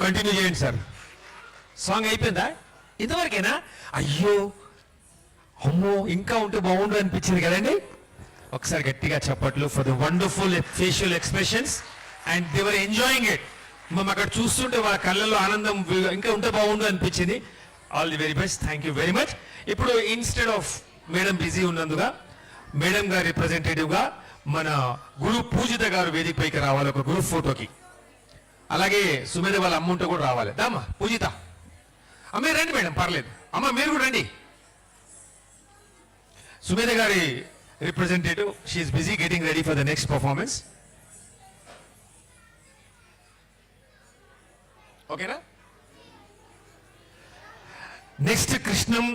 Continue చేయండి sir. Song అయిపోయిందా? ఇంతవరకేనా? అయ్యో అమ్మో ఇంకా ఉంటే బాగుండు అనిపించింది కదండి. ఒకసారి గట్టిగా చప్పట్లు for the wonderful facial expressions and they were enjoying it. మేము అక్కడ చూస్తుంటే వాళ్ళ కళ్ళల్లో ఆనందం ఇంకా ఉంటే బాగుండు అనిపించింది. All the very best, thank you very much. ఇప్పుడు ఇన్స్టెడ్ ఆఫ్ మేడం బిజీ ఉన్నందుగా మేడం గారి రిప్రజెంటేటివ్ గా మన గురు పూజిత గారు వేదికపైకి రావాలి ఒక గ్రూప్ ఫోటోకి. అలాగే సుమేధ వాళ్ళ అమ్మ ఉంటే కూడా రావాలి. దామా పూజిత అమ్మే రండి మేడం, పర్లేదు. అమ్మ మీరు కూడా రండి. సుమేధ గారి representative, she's busy getting ready for the next performance. ఓకేనా? నెక్స్ట్ కృష్ణం